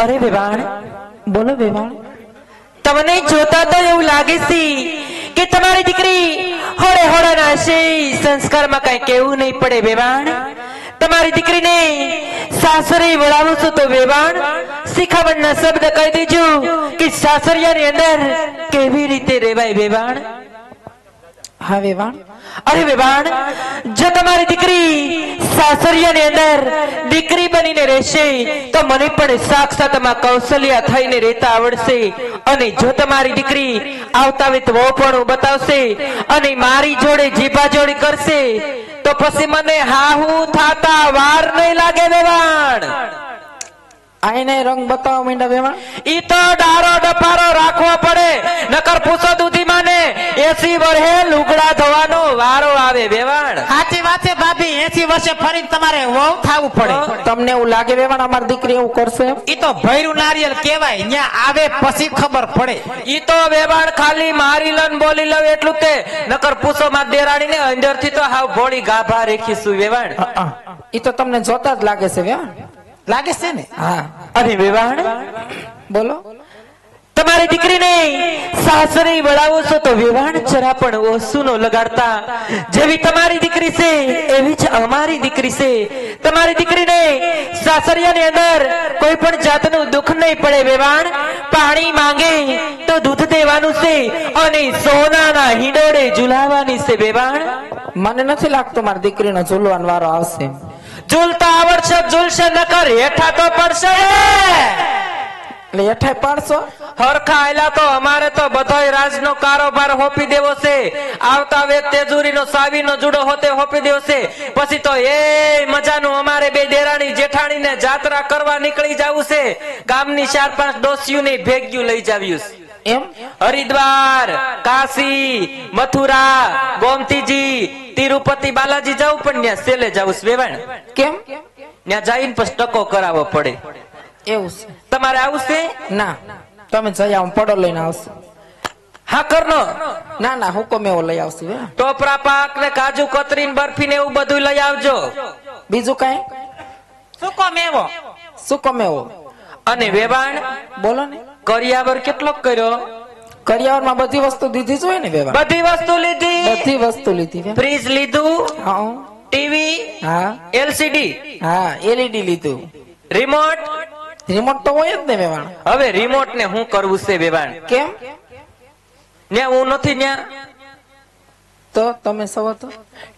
અરે વેવાણ, બોલો વેવાણ. તમને જોતા તો એવું લાગે છે કે તમારી દીકરી હોળે હોળાના છે, સંસ્કારમાં કઈ કેવું નહીં પડે વેવાણ. તમારી દીકરીને સાસરે વળાવો છો તો વેવાણ શિખામણના શબ્દ કહી દેજો કે સાસરિયાની અંદર કેવી રીતે રહેવાય વેવાણ. હા વેવાણ. અરે વેવાણ, જો તમારી દીકરી સાસરિયાની અંદર દીકરી બનીને રહેશે તો મને પણ સાક્ષાત માં કૌશલ્યા થઈને રહેતા આવડશે. અને જો તમારી દીકરી આવતા વેત વહુપણું બતાવશે અને મારી જોડે જીભાજોડી કરશે તો પછી મને હાહુ થાતા વાર નહીં લાગે વેવાણ. આઈને રંગ બતાવવા માંડ્યા વેવાણ. ઈ તો ડારો ડપારો રાખવો પડે, નકર પૂછો દૂધી માને 80 વર્ષે લુગડા ધોવાનો વારો આવે વેવાણ. સાચી વાત છે ભાભી, 80 વર્ષે ફરી તમારે વહુ થાવું પડે. તમને એવું લાગે વેવાણ અમારી દીકરી એવું કરશે? ઈ તો ભૈરું નારિયેલ કહેવાય, ન્યા આવે પછી ખબર પડે. ઈ તો વેવાણ ખાલી મારી લન બોલી લવ એટલું તે, નકર પૂછો માં દેરાણી ને અંદર થી તો હાવ ભોળી ગાભા રેખીશું વેવાણ. ઈ તો તમને જોતા જ લાગે છે વેવાણ. લાગે છે ને? હા. અરે વેવાણ, બોલો. તમારી દીકરીને સાસરે વળાવો છો તો વેવાણ જરા પણ ઓછું નો લગાડતા. જેવી તમારી દીકરી છે એવી જ અમારી દીકરી છે. તમારી દીકરીને સાસરિયાની અંદર કોઈ પણ જાતનું દુઃખ નહીં પડે વેવાણ. પાણી માંગે તો દૂધ દેવાનું છે અને સોનાના હિંડોળે ઝુલાવવાની છે વેવાણ. મને નથી લાગતું મારી દીકરીનો ઝૂલવાનો વારો આવશે. ઝૂલતા આવડશે ઝૂલશે, નકર હેઠા તો પડશે. એટલે હેઠાઈ પાડશો? હરખા આયલા તો અમારે તો બધોય રાજનો કારોબાર હોપી દેવો છે. આવતા વેત તેજુરીનો સાવીનો જુડો હોતે હોપી દેવો છે. પછી તો એ મજાનું અમારે બે દેરાણી જેઠાણીને જાત્રા કરવા નીકળી જવું છે. ગામની 4-5 ડોસીઓને ભેગ્યું લઈ જાવ્યું છે. એમ? હરિદ્વાર, કાશી, મથુરા, ગોમતીજી, તિરુપતિ બાલાજી જવું પણ ત્યાં સેલે જવું છે વેવાણ. કેમ? ત્યાં જઈને પછી ટકો કરાવવો પડે. એવું છે? તમારે આવું છે? ના, તમે જઈ આવો, પડો લઈને આવશો. હા કરનો. ના ના, હુકમ એવો લઈ આવશે. ટોપરા પાક ને કાજુ કતરી ને બરફી ને એવું બધું લઈ આવજો. બીજું કઈ? સુકો મેવો. સુકમ એવો. અને વેવાણ, બોલો ને. કરિયાવર કેટલો કર્યો? કરિયાવરમાં બધી વસ્તુ દીધી જ હોય ને વેવાણ. બધી વસ્તુ લીધી. બધી વસ્તુ લીધી વેવાણ. ફ્રીજ લીધું, હા. ટીવી, હા. એલસીડી, હા, એલઈડી લીધું. રિમોટ. રિમોટ તો હોય જ ને વેવાણ. હવે રિમોટ ને શું કરવું છે વેવાણ? કેમ? ન્યા હું નથી ન્યા. તો તમે સવો તો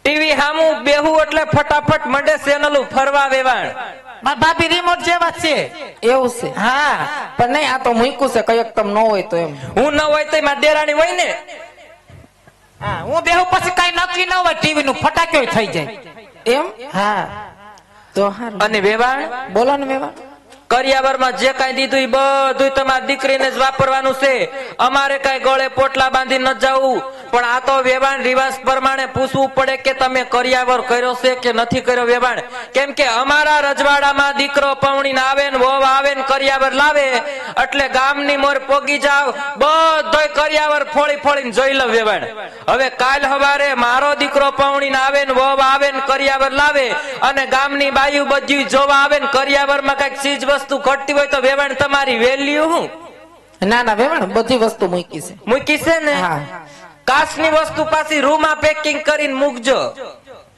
ટીવી હામું બેહું એટલે ફટાફટ મંડે ચેનલું ફરવા વેવાણ. મારા ભાભી રિમોટ જેવા છે. એવું છે? હા. પણ નહીં, આ તો મૂક્યું છે, કયક તમ ન હોય તો એમ. હું ન હોય તો મારી દેરાણી હોય ને. હા, હું બેહું પછી કઈ નક્કી ન હોય, ટીવી નું ફટાક્યો થઈ જાય. એમ? હા. તો હારું. અને વેવાણ, બોલો ને વેવાણ. કરિયાવરમાં જે કઈ દીધું એ બધું તમારી દીકરીને જ વાપરવાનું છે. અમારે કઈ ગળે પોટલા બાંધી ન જવું. પણ આ તો વેવાણ રિવાજ પ્રમાણે પૂછવું પડે કે તમે કરિયાવર કર્યો છે કે નથી કર્યો વેવાણ. કેમ કે અમારા રજવાડામાં દીકરો પૌણી આવે ને વહુ આવે ને કરિયાવર લાવે એટલે ગામની મોર પોગી જાવ બધોય કરિયાવર ફોડી ફોડીને જોઈ લો વેવાણ. હવે કાલ હવારે મારો દીકરો પૌણી આવે ને વહુ આવે ને કરિયાવર લાવે અને ગામની બાયુ બધું જોવા આવે ને કરિયાવરમાં કઈક ચીજ વસ્તુ ઘટતી હોય તો વેવાણ તમારી વેલ્યુ હું? ના ના વેવાણ, બધી વસ્તુ મૂકી છે. મૂકી છે ને? હા. કાચની વસ્તુ પાછી રૂમમાં પેકિંગ કરીને મૂકજો.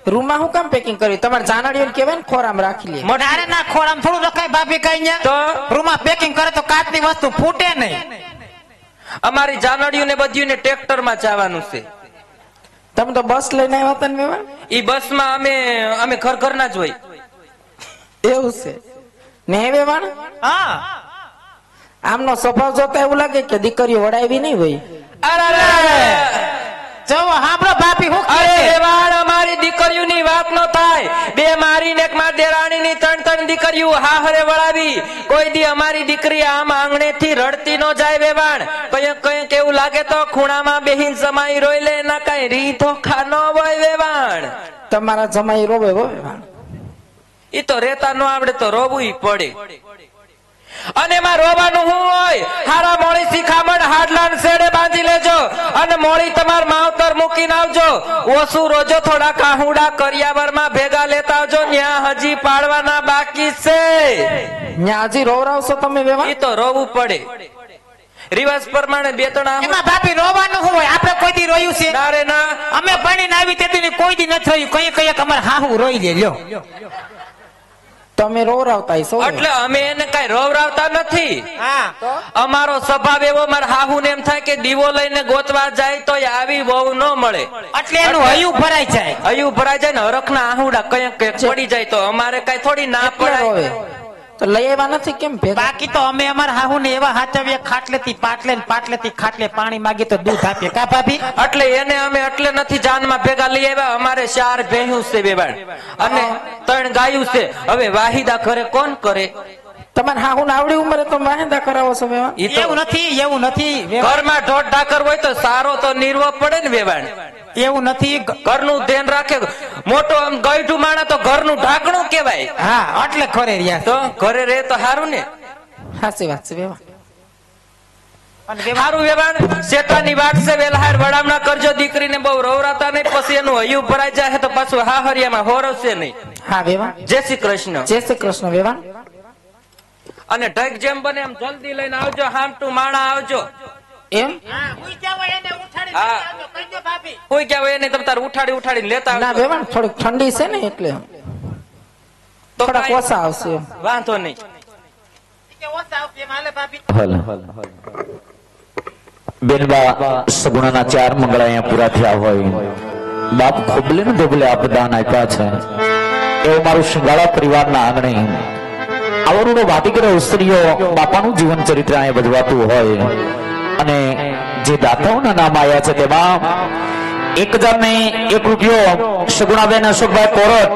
રૂમમાં હું કામ પેકિંગ કર્યું? તમારે જાનડીઓ કહેવાય ને ખોરામ રાખી લે. અરે ના, ખોરામ થોડું રખાય ભાભી કઈ ન્યા. તો રૂમમાં પેકિંગ કરે તો કાચની વસ્તુ ફૂટે નહીં. અમારી જાનડીયું ને બધું ને ટ્રેક્ટર માં જવાનું છે. તમે તો બસ લઈને આવ્યા હતા ને વેવાણ? ઈ બસ માં અમે ઘર ઘરના જ હોય. એવું છે ને વેવાણ? હા. આમનો સ્વભાવ જોતા એવું લાગે કે દીકરીઓ વડાવી નહીં હોય. જો હાંભળો ભાભી, હું અરે વેવાણ, અમારી દીકરીઓની વાત ન થાય. બે મારી ને એક મારી દેરાણી ની 3 દીકરીઓ હાહરે વળાવી. કોઈ દી અમારી દીકરી આમ આંગણે થી રડતી ન જાય વેવાણ. કઈક એવું લાગે તો ખૂણામાં બેહીન જમાઈ રોઈ લે, ના કઈ રીતો ખાનો હોય વેવાણ. અને એમાં રોવાનું શું હોય? હારા મોળી શિખામણ હાડલાન શેડે બાંધી લેજો અને મોળી તમાર માવતર મૂકીને આવજો. ઓછું રોજો થોડા કાહુડા કરિયાવરમાં ભેગા લેતા આવજો. ન્યા હજી પાડવાના બાકી છે. ન્યા હજી રોવરાવશો તમે વેવાણ? ઈ તો રોવું પડે. રિવાજ પ્રમાણે બે ત્રણ એમાં ભાભી રોવાનું શું હોય? આપણે કોઈ દી રોયું છે? ના રે ના. અમે ભણીને આવી તેથી કોઈ દી નથી રોયું. કઈ કઈ અમારે હાહુ રોઈ લે લ્યો. તમે રોવરાવતા હશો ને? એટલે અમે એને કઈ રોવરાવતા નથી. હા અમારો સ્વભાવ એવો, મારા હાહુ ને એમ થાય કે દીવો લઈને ગોતવા જાય તો આવી વહુ ન મળે. એટલે એનું હયું ભરાઈ જાય. હયું ભરાઈ જાય ને હરખના આહુડા કઈક કઈક પડી જાય તો અમારે કઈ થોડી ના એટલે પડાય. રોવે. તો લઈ આવ્યા નથી કેમ ભેગા? બાકી તો અમે અમારા હાહુ ને એવા હાચવીએ, ખાટલેથી પાટલે ને પાટલેથી ખાટલે પાણી માંગી તો દૂધ આપીએ. કા ભાભી? એટલે એને અમે એટલે નથી જાનમાં ભેગા લઈ આવ્યા. અમારે 4 ભેહું છે વેવાણ અને 3 ગાયું છે. હવે વાહિદા ઘરે કોણ કરે? તમારે હાહુ આવડી ઉંમરે તો વાહેંદા કરાવો છો વેવાણ? ઈ તો એવું નથી, એવું નથી. ઘરમાં ઢોર ઢાકર હોય તો સારો તો નિર્વો પડે ને વેવાણ. એવું નથી. ઘરનું ધ્યાન રાખે. મોટો આમ ગઈઢું માણા તો ઘરનું ઢાંકણું કહેવાય. હા એટલે ખરે રહ્યા. તો ઘરે રહે તો સારું ને. સાચી વાત છે વેવાણ. અને વેવાણ સારું વેવાણ, શેતાની વાટ છે. વેલહાર વડામણા કરજો. દીકરીને બહુ રવરાતા નહીં, પછી એનું હૈયું ભરાઈ જાય તો પાછું હાહરિયામાં હોરવશે નહીં. હા વેવાણ. જય શ્રી કૃષ્ણ. જય શ્રી કૃષ્ણ વેવાણ. અને ઢગ જેમ બને એમ જલ્દી લઈને આવજો. હામટું માણા આવજો. એમ? હા, હુઈ જાવ એને ઉઠાડી હા. આવજો. કહી દો ભાભી. કોઈ ક્યાં હોય એને તમે તાર ઉઠાડીને લેતા ના આવજો. વેવાણ થોડીક ઠંડી છે ને એટલે તો થોડા કાંઈ ઓછા આવશે એમ. વાંધો નહીં. કે ઓછા આવશે એમ હાલે ભાભી. બેનબા સગુણાના 4 મંગળા અહીંયા પૂરા થયા હોય, બાપ ખોબલે ને ધોબલે આપદાન આપ્યા છે. એવો મારું શિંગાળા પરિવારના આંગણે આવડું વાટીકર સ્ત્રીઓ બાપાનું જીવન ચરિત્ર અહીંયા ભજવાતું હોય અને જે દાતાઓના નામ આવ્યા છે તેમાં 1001 રૂપિયો સગુણાબેન અશોકભાઈ કોરટ,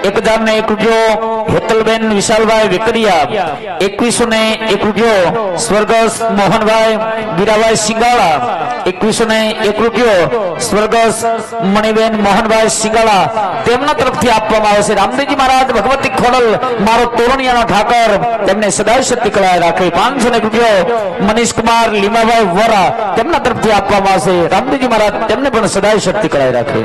1001 રૂપિયો હેતલબેન વિશાલભાઈ વેકરિયા, 2101 રૂપિયો સ્વર્ગસ્થ મોહનભાઈ વીરાભાઈ સિંગાળા, 2101 રૂપિયો સ્વર્ગસ્થ મણિબેન મોહનભાઈ સિંગાળા તેમના તરફથી આપવામાં આવે છે. રામદેવજી મહારાજ ભગવતી ખોડલ મારો તોરણિયાનો ઠાકર તેમને સદાય શક્તિ કળાએ રાખે. 501 રૂપિયો મનીષકુમાર લીમાભાઈ વોરા તેમના તરફથી આપવામાં આવશે. રામદેવજી મહારાજ તેમને પણ સદાય શક્તિ કળાએ રાખે.